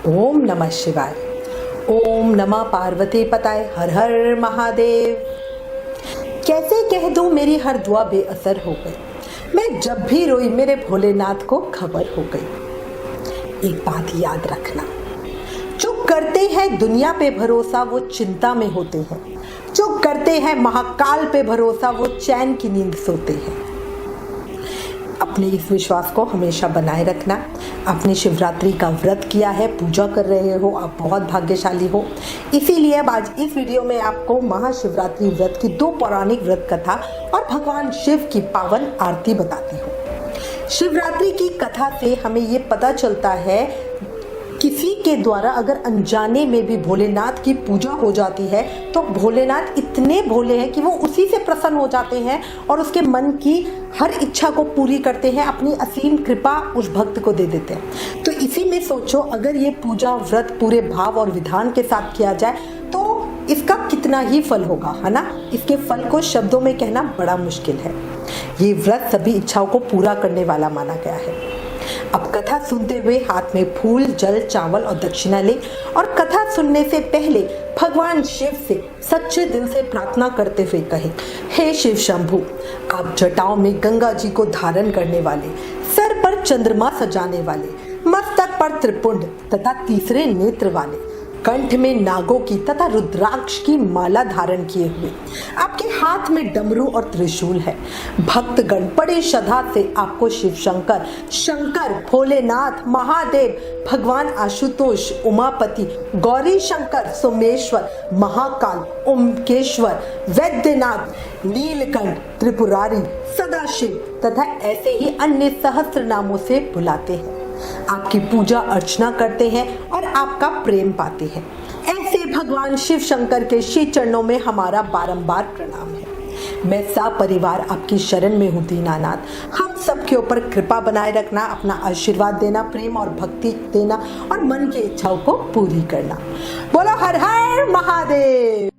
ओम नमः शिवाय। ओम नमः पार्वती पताय। हर हर महादेव। कैसे कह दूं मेरी हर दुआ बेअसर हो गई, मैं जब भी रोई मेरे भोलेनाथ को खबर हो गई। एक बात याद रखना, जो करते हैं दुनिया पे भरोसा वो चिंता में होते हैं, जो करते हैं महाकाल पे भरोसा वो चैन की नींद सोते हैं। अपने इस विश्वास को हमेशा बनाए रखना। आपने शिवरात्रि का व्रत किया है, पूजा कर रहे हो, आप बहुत भाग्यशाली हो। इसीलिए अब आज इस वीडियो में आपको महाशिवरात्रि व्रत की 2 पौराणिक व्रत कथा और भगवान शिव की पावन आरती बताती हूँ। शिवरात्रि की कथा से हमें ये पता चलता है, किसी के द्वारा अगर अनजाने में भी भोलेनाथ की पूजा हो जाती है तो भोलेनाथ इतने भोले हैं कि वो उसी से प्रसन्न हो जाते हैं और उसके मन की हर इच्छा को पूरी करते हैं, अपनी असीम कृपा उस भक्त को दे देते हैं। तो इसी में सोचो, अगर ये पूजा व्रत पूरे भाव और विधान के साथ किया जाए तो इसका कितना ही फल होगा, है ना। इसके फल को शब्दों में कहना बड़ा मुश्किल है। ये व्रत सभी इच्छाओं को पूरा करने वाला माना गया है। अब कथा सुनते हुए हाथ में फूल, जल, चावल और दक्षिणा लें और कथा सुनने से पहले भगवान शिव से सच्चे दिल से प्रार्थना करते हुए कहें, हे शिव शंभु, आप जटाओं में गंगा जी को धारण करने वाले, सर पर चंद्रमा सजाने वाले, मस्तक पर त्रिपुंड तथा तीसरे नेत्र वाले, कंठ में नागों की तथा रुद्राक्ष की माला धारण किए हुए, आपके हाथ में डमरू और त्रिशूल है। भक्तगण बड़े श्रद्धा से आपको शिव शंकर, शंकर, भोलेनाथ, महादेव, भगवान आशुतोष, उमापति, गौरी शंकर, सोमेश्वर, महाकाल, ओमकेश्वर, वैद्यनाथ, नीलकंठ, त्रिपुरारी, सदाशिव तथा ऐसे ही अन्य सहस्त्र नामों से बुलाते हैं। आपकी पूजा अर्चना करते हैं और आपका प्रेम पाते हैं। ऐसे भगवान शिव शंकर के श्री चरणों में हमारा बारंबार प्रणाम है। मैं सपरिवार आपकी शरण में हूँ दीनानाथ। हम सबके ऊपर कृपा बनाए रखना, अपना आशीर्वाद देना, प्रेम और भक्ति देना और मन की इच्छाओं को पूरी करना। बोलो हर हर महादेव।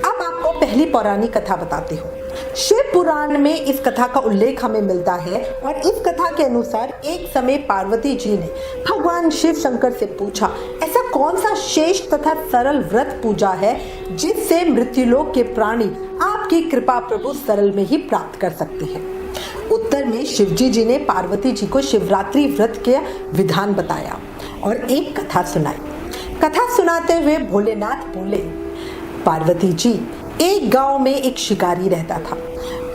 अब आपको पहली पौराणिक कथा बताती हूँ। शिव पुराण में इस कथा का उल्लेख हमें मिलता है और इस कथा के अनुसार एक समय पार्वती जी ने भगवान शिव शंकर से पूछा, ऐसा कौन सा श्रेष्ठ तथा सरल व्रत पूजा है जिससे मृत्युलोक के प्राणी आपकी कृपा प्रभु सरल में ही प्राप्त कर सकते हैं। उत्तर में शिवजी जी ने पार्वती जी को शिवरात्रि व्रत के विधान बताया और एक कथा सुनाई। कथा सुनाते हुए भोलेनाथ बोले, पार्वती जी, एक गांव में एक शिकारी रहता था।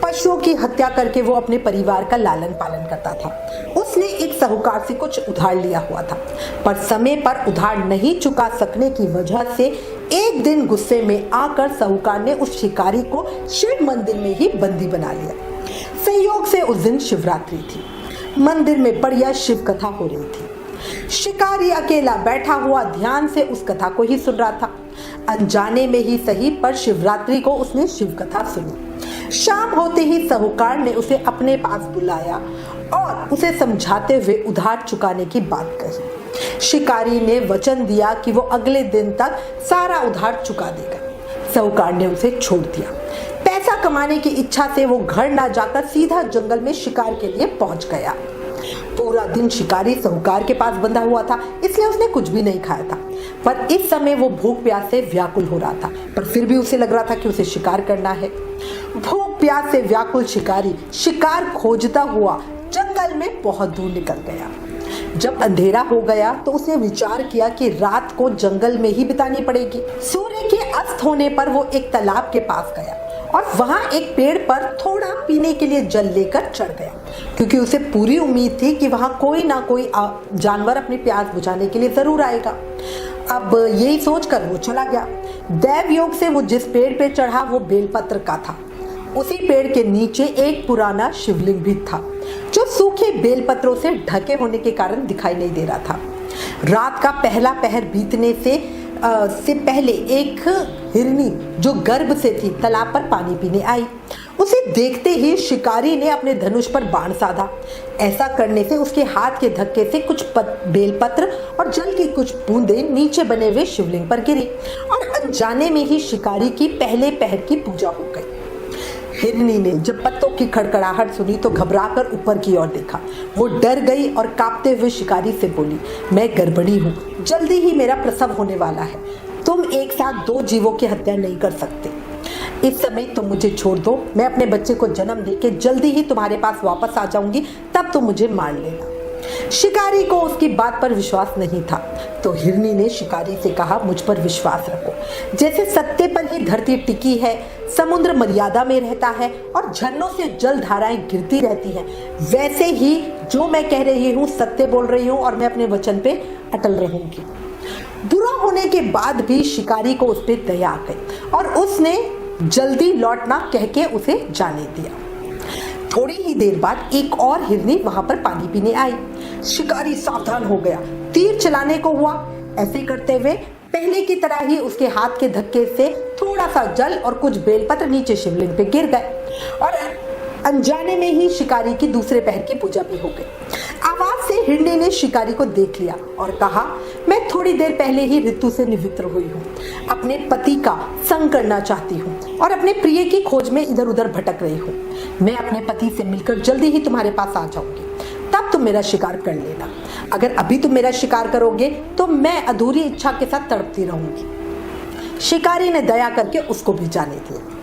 पशुओं की हत्या करके वो अपने परिवार का लालन पालन करता था। उसने एक साहूकार से कुछ उधार लिया हुआ था, पर समय पर उधार नहीं चुका सकने की वजह से एक दिन गुस्से में आकर साहूकार ने उस शिकारी को शिव मंदिर में ही बंदी बना लिया। संयोग से उस दिन शिवरात्रि थी। मंदिर में बढ़िया शिव कथा हो रही थी। शिकारी अकेला बैठा हुआ ध्यान से उस कथा को ही सुन रहा था। अनजाने में ही सही, पर शिवरात्रि को उसने शिव कथा सुनी। शाम होते ही साहूकार ने उसे अपने पास बुलाया और उसे समझाते हुए उधार चुकाने की बात कही। शिकारी ने वचन दिया कि वो अगले दिन तक सारा उधार चुका देगा। साहूकार ने उसे छोड़ दिया। पैसा कमाने की इच्छा से वो घर ना जाकर सीधा जंगल में शिकार के लिए पहुंच गया। पूरा दिन शिकारी साहूकार के पास बंधा हुआ था, इसलिए उसने कुछ भी नहीं खाया था। पर इस समय वो भूख प्यास से व्याकुल हो रहा था, पर फिर भी उसे लग रहा था कि उसे शिकार करना है। भूख प्यास से व्याकुल शिकारी शिकार खोजता हुआ जंगल में बहुत दूर निकल गया। जब अंधेरा हो गया तो उसने विचार किया कि रात को जंगल में ही बितानी पड़ेगी। सूर्य के अस्त होने पर वो एक तालाब के पास गया और वहां एक पेड़ पर थोड़ा पीने के लिए जल लेकर चढ़ गया, क्योंकि उसे पूरी उम्मीद थी कि वहां कोई ना कोई जानवर अपनी प्यास बुझाने के लिए जरूर आएगा। अब यही सोचकर वो चला गया। दैव योग से वो जिस पेड़ पे चढ़ा वो बेलपत्र का था। उसी पेड़ के नीचे एक पुराना शिवलिंग भी था, जो सूखे बेलपत्रों से ढके होने के कारण दिखाई नहीं दे रहा था। रात का पहला पहर बीतने से पहले एक हिरनी जो गर्भ से थी तालाब पर पानी पीने आई। उसे देखते ही शिकारी ने अपने धनुष पर बाण साधा। ऐसा करने से उसके हाथ के धक्के से कुछ बेलपत्र और जल की कुछ बूंदें नीचे बने हुए शिवलिंग पर गिरी और अनजाने में ही शिकारी की पहले पहर की पूजा हो गई। हिरनी ने जब पत्तों की खड़खड़ाहट सुनी तो घबराकर ऊपर की ओर देखा। वो डर गई और कांपते हुए शिकारी से बोली, मैं गर्भिणी हूँ, जल्दी ही मेरा प्रसव होने वाला है। तुम एक साथ 2 जीवों की हत्या नहीं कर सकते। इस समय तुम मुझे छोड़ दो, मैं अपने बच्चे को जन्म देके जल्दी ही तुम्हारे पास वापस आ जाऊंगी, तब तुम मुझे मार लेना। शिकारी को उसकी बात पर विश्वास नहीं था, तो हिरनी ने शिकारी से कहा, मुझ पर विश्वास रखो। जैसे सत्य पर ही धरती टिकी है, समुद्र मर्यादा में रहता है और झरनों से जल धाराएं गिरती रहती हैं, वैसे ही जो मैं कह रही हूँ सत्य बोल रही हूँ और मैं अपने वचन पे अटल रहूंगी। बुरा होने के बाद भी शिकारी को उस पर दया आ गई और उसने जल्दी लौटना कह के उसे जाने दिया। थोड़ी ही देर बाद एक और हिरनी वहां पर पानी पीने आई। शिकारी सावधान हो गया, तीर चलाने को हुआ। ऐसे करते हुए पहले की तरह ही उसके हाथ के धक्के से थोड़ा सा जल और कुछ बेलपत्र नीचे शिवलिंग पे गिर गए और अनजाने में ही शिकारी की दूसरे पहर की पूजा भी हो गई। आवाज से हिरनी ने शिकारी को देख लिया और कहा, मैं थोड़ी देर पहले ही ऋतु से निवृत्त हुई हूँ, अपने पति का संग करना चाहती हूँ और अपने प्रिय की खोज में इधर उधर भटक रही हूँ। मैं अपने पति से मिलकर जल्दी ही तुम्हारे पास आ जाऊंगी, तब तुम मेरा शिकार कर लेना। अगर अभी तुम मेरा शिकार करोगे तो मैं अधूरी इच्छा के साथ तड़पती रहूंगी। शिकारी ने दया करके उसको भी जाने दिया।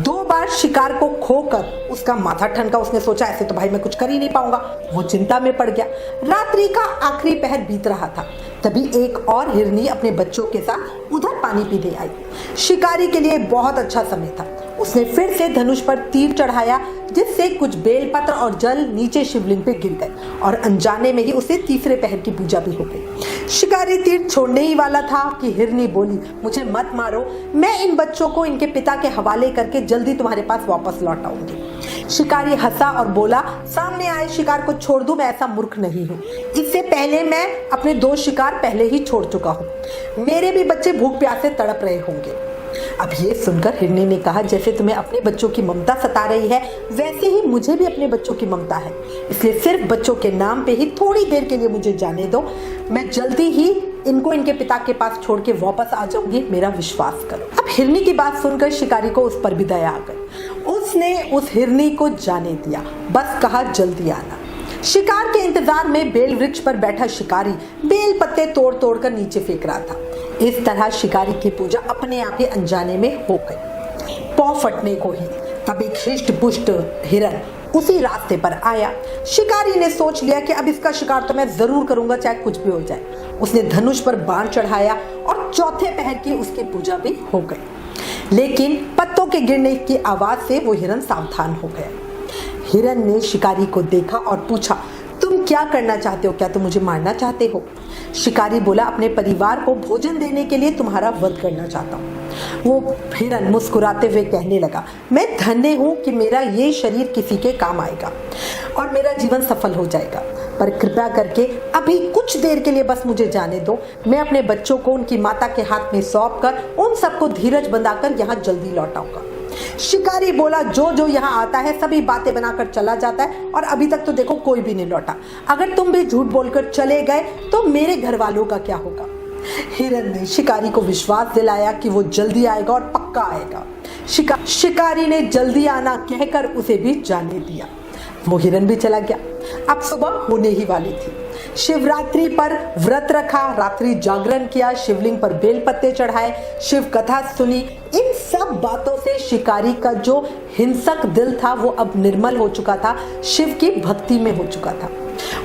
2 बार शिकार को खोकर उसका माथा ठनका। उसने सोचा ऐसे तो भाई मैं कुछ कर ही नहीं पाऊंगा। वो चिंता में पड़ गया। रात्रि का आखिरी पहर बीत रहा था, तभी एक और हिरनी अपने बच्चों के साथ उधर पानी पीने आई। शिकारी के लिए बहुत अच्छा समय था। उसने फिर से धनुष पर तीर चढ़ाया, जिससे कुछ बेलपत्र और जल नीचे शिवलिंग पे गिर गए और अनजाने में ही उसे तीसरे पहर की पूजा भी हो गई। शिकारी तीर छोड़ने ही वाला था कि हिरनी बोली, मुझे मत मारो, मैं इन बच्चों को इनके पिता के हवाले करके जल्दी तुम्हारे पास वापस लौट आऊंगी। शिकारी हंसा और बोला, सामने आए शिकार को छोड़ दूं, मैं ऐसा मूर्ख नहीं हूँ। इससे पहले मैं अपने 2 शिकार पहले ही छोड़ चुका हूँ। मेरे भी बच्चे भूख प्यास से तड़प रहे होंगे। अब ये सुनकर हिरनी ने कहा, जैसे तुम्हें अपने बच्चों की ममता सता रही है, वैसे ही मुझे भी अपने बच्चों की ममता है। इसलिए सिर्फ बच्चों के नाम पे ही थोड़ी देर के लिए मुझे जाने दो। मैं जल्दी ही इनको इनके पिता के पास छोड़ के वापस आ जाऊंगी, मेरा विश्वास करो। अब हिरनी की बात सुनकर शिकारी को उस पर भी दया आ गई। उसने उस हिरनी को जाने दिया, बस कहा जल्दी आना। शिकार के इंतजार में बेल वृक्ष पर बैठा शिकारी बेल पत्ते तोड़ तोड़ कर नीचे फेंक रहा था। इस तरह शिकारी की पूजा अपने आप ही अनजाने में हो गई। पौ फटने को ही तब एक हृष्ट पुष्ट हिरन उसी रास्ते पर आया। शिकारी ने सोच लिया कि अब इसका शिकार तो मैं जरूर करूंगा, चाहे कुछ भी हो जाए। उसने धनुष पर बाण चढ़ाया और चौथे पहर की उसकी पूजा भी हो गई। लेकिन पत्तों के गिरने की आवाज से वो हिरन सावधान हो गया। हिरन ने शिकारी को देखा और पूछा, तुम क्या करना चाहते हो? क्या तुम मुझे मारना चाहते हो? शिकारी बोला, अपने परिवार को भोजन देने के लिए तुम्हारा वध करना चाहता हूँ। वो हिरन मुस्कुराते हुए कहने लगा, मैं धन्य हूँ कि मेरा ये शरीर किसी के काम आएगा और मेरा जीवन सफल हो जाएगा, पर कृपया करके अभी कुछ देर के लिए बस मुझे जाने दो। मैं अपने बच्चों को उनकी माता के हाथ में सौंप कर उन सबको धीरज बंधाकर यहाँ जल्दी लौट आऊंगा। शिकारी बोला, जो जो यहाँ आता है सभी बातें बनाकर चला जाता है और अभी तक तो देखो कोई भी नहीं लौटा। अगर तुम भी झूठ बोलकर चले गए तो मेरे घर वालों का क्या होगा? हिरन ने शिकारी को विश्वास दिलाया कि वो जल्दी आएगा और पक्का आएगा। शिकारी ने जल्दी आना कहकर उसे भी जाने दिया। वो हिरन भी चला गया। अब सुबह होने ही वाली थी। शिवरात्रि पर व्रत रखा, रात्रि जागरण किया, शिवलिंग पर बेलपत्ते चढ़ाए, शिव कथा सुनी। इन सब बातों से शिकारी का जो हिंसक दिल था वो अब निर्मल हो चुका था, शिव की भक्ति में हो चुका था।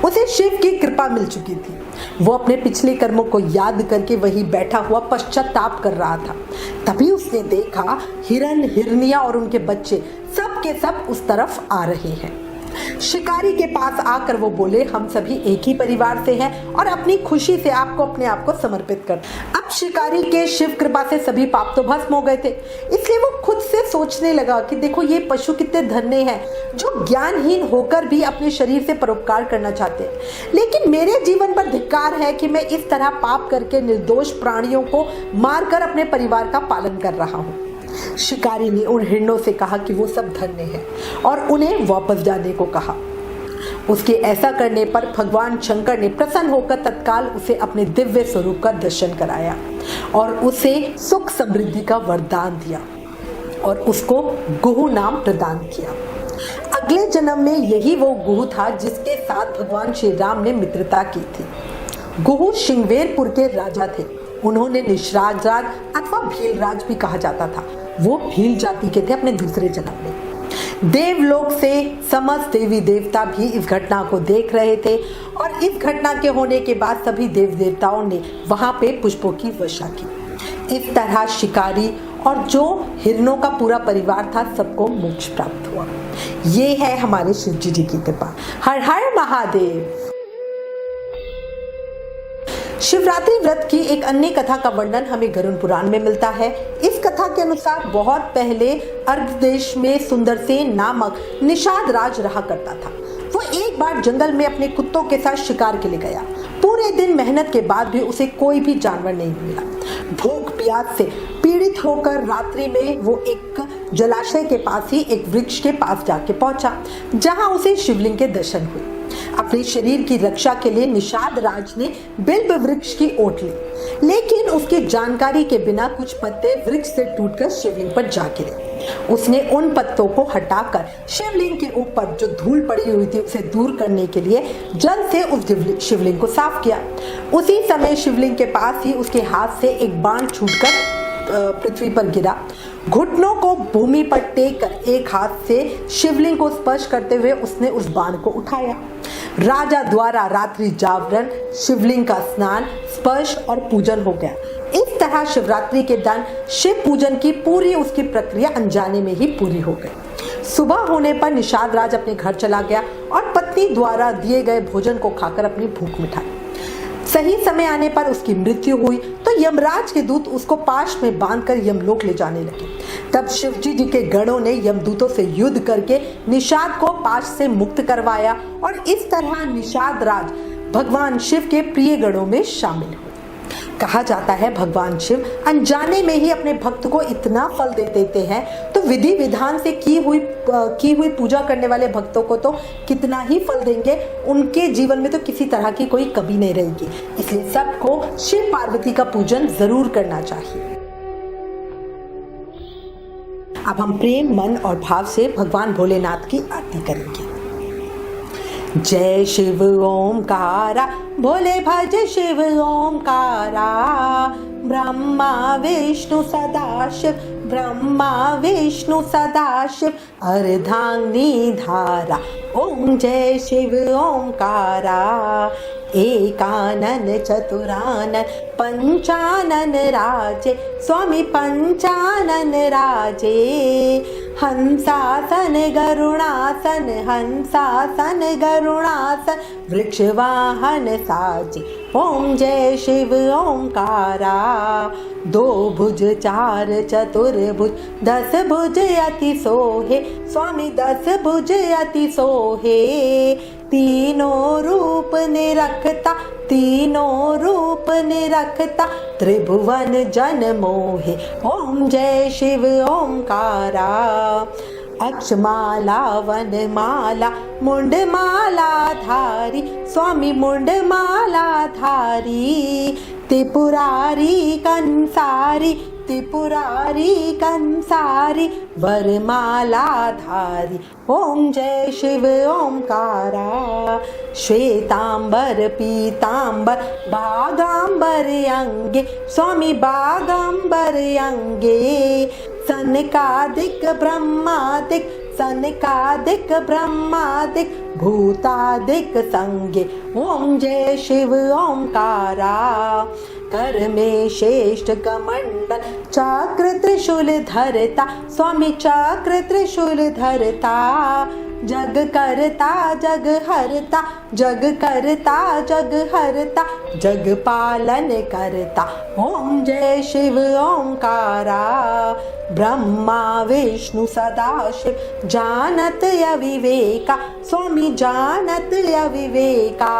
उसे शिव की कृपा मिल चुकी थी। वो अपने पिछले कर्मों को याद करके वहीं बैठा हुआ पश्चाताप कर रहा था। तभी उसने देखा हिरन, हिरनिया और उनके बच्चे सब के सब उस तरफ आ रहे हैं। शिकारी के पास आकर वो बोले, हम सभी एक ही परिवार से हैं और अपनी खुशी से आपको अपने आप को समर्पित कर। अब शिकारी के शिव कृपा से सभी पाप तो भस्म हो गए थे, इसलिए वो खुद से सोचने लगा कि देखो ये पशु कितने धन्य हैं जो ज्ञानहीन होकर भी अपने शरीर से परोपकार करना चाहते हैं। लेकिन मेरे जीवन पर धिक्कार है कि मैं इस तरह पाप करके निर्दोष प्राणियों को मारकर अपने परिवार का पालन कर रहा हूँ। शिकारी ने उन हिरणों से कहा कि वो सब धन्य हैं और उन्हें वापस जाने को कहा। उसके ऐसा करने पर भगवान शंकर ने प्रसन्न होकर तत्काल उसे अपने दिव्य स्वरूप का दर्शन कराया और उसे सुख समृद्धि का वरदान दिया। और उसको गुहू नाम प्रदान किया। अगले जन्म में यही वो गुहू था जिसके साथ भगवान श्री राम ने मित्रता की थी। गुहू श्रृंगवेरपुर के राजा थे। उन्होंने निषाद राज अथवा भील राज भी कहा जाता था। वो भील जाति के थे अपने दूसरे जन्म में। देवलोक से समस्त देवी देवता भी इस घटना को देख रहे थे और इस घटना के होने के बाद सभी देव देवताओं ने वहां पे पुष्पों की वर्षा की। इस तरह शिकारी और जो हिरणों का पूरा परिवार था सबको मोक्ष प्राप्त हुआ। ये है हमारे शिव जी की कृपा। हर हर महादेव। शिवरात्रि व्रत की एक अन्य कथा का वर्णन हमें गरुड़ पुराण में मिलता है। इस कथा के अनुसार बहुत पहले अर्ध देश में सुंदरसेन नामक निषाद राज रहा करता था। वो एक बार जंगल में अपने कुत्तों के साथ शिकार के लिए गया। पूरे दिन मेहनत के बाद भी उसे कोई भी जानवर नहीं मिला। भूख प्यास से पीड़ित होकर रात्रि में वो एक जलाशय के पास ही एक वृक्ष के पास जाके पहुंचा, जहां उसे शिवलिंग के दर्शन हुए। अपने शरीर की रक्षा के लिए निषाद राज ने बिल्व वृक्ष की ओट ली, लेकिन उसकी जानकारी के बिना कुछ पत्ते वृक्ष से टूटकर शिवलिंग पर जा गिरे। उसने उन पत्तों को हटाकर शिवलिंग के ऊपर जो धूल पड़ी हुई थी उसे दूर करने के लिए जल से उस शिवलिंग को साफ किया। उसी समय शिवलिंग के पास ही उसके हाथ से एक बाण छूटकर पृथ्वी पर गिरा। घुटनों को भूमि पर टेक कर एक हाथ से शिवलिंग को स्पर्श करते हुए उसने उस बाण को उठाया। राजा द्वारा रात्रि जागरण, शिवलिंग का स्नान, स्पर्श और पूजन हो गया। इस तरह शिवरात्रि के दिन शिव पूजन की पूरी उसकी प्रक्रिया अनजाने में ही पूरी हो गई। सुबह होने पर निषाद राज अपने घर चला गया और पत्नी द्वारा दिए गए भोजन को खाकर अपनी भूख मिटाई। सही समय आने पर उसकी मृत्यु हुई तो यमराज के दूत उसको पाश में बांधकर यमलोक ले जाने लगे। तब शिवजी जी के गणों ने यमदूतों से युद्ध करके निषाद को पाश से मुक्त करवाया और इस तरह निषाद राज भगवान शिव के प्रिय गणों में शामिल हुए। कहा जाता है भगवान शिव अनजाने में ही अपने भक्त को इतना फल दे देते हैं, तो विधि विधान से की हुई पूजा करने वाले भक्तों को तो कितना ही फल देंगे। उनके जीवन में तो किसी तरह की कोई कमी नहीं रहेगी। इसलिए सबको शिव पार्वती का पूजन जरूर करना चाहिए। अब हम प्रेम, मन और भाव से भगवान भोलेनाथ की आरती करेंगे। जय शिव ओमकारा, भोले भज शिव ओमकारा। ब्रह्मा विष्णु सदाशिव, ब्रह्मा विष्णु सदाशिव। अर्धांगिनी धारा, ओम जय शिव ओमकारा। एकानन चतुरानन पंचानन राजे, स्वामी पंचानन राजे। हंसासन गरुणासन, हंसासन गरुणासन। वृक्षवाहन साजे, ओम जय शिव ओमकारा। दो भुज चार चतुर्भुज, 10 भुज अति सोहे, स्वामी 10 भुज अति सोहे। तीनों रूप निरखता, तीनों रूप निरखता। त्रिभुवन जन मोहे, ओम जय शिव ओमकारा। अक्षमाला वनमाला, मुंडमाला धारी, स्वामी मुंडमाला धारी। त्रिपुरारी कंसारी, त्रिपुरारी कंसारी। वरमाला धारी, ओम जय शिव ओमकारा। श्वेतांबर पीतांबर, बागांबर अंगे, स्वामी बागांबर अंगे। सनकादिक ब्रह्मादिक, सनकादिक ब्रह्मादिक। भूतादिक संगे, ओम जय शिव ओमकारा। कर में श्रेष्ठ कमंडल, चक्र त्रिशूल धरता, स्वामी चक्र त्रिशूल धरता। जग करता जग हरता, जग करता जग हरता। जग पालन करता, ओम जय शिव ओमकारा। ब्रह्मा विष्णु सदाशिव, जानत अविवेका, स्वामी जानत अविवेका।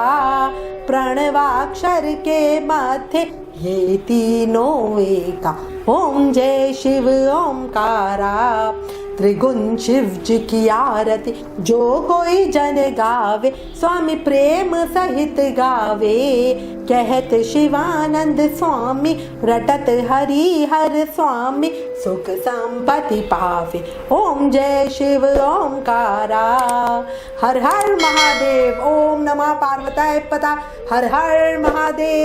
प्रणवाक्षर के माथे, ये तीनों एका, ओम जय शिव ओमकारा, त्रिगुण शिव जी की आरती। जो कोई जन गावे, स्वामी प्रेम सहित गावे। कहत शिवानंद स्वामी, रटत हरि हर स्वामी, सुख संपत्ति पावे। ओम जय शिव ओमकारा। हर हर महादेव। ओम नमः पार्वताय पता। हर हर महादेव।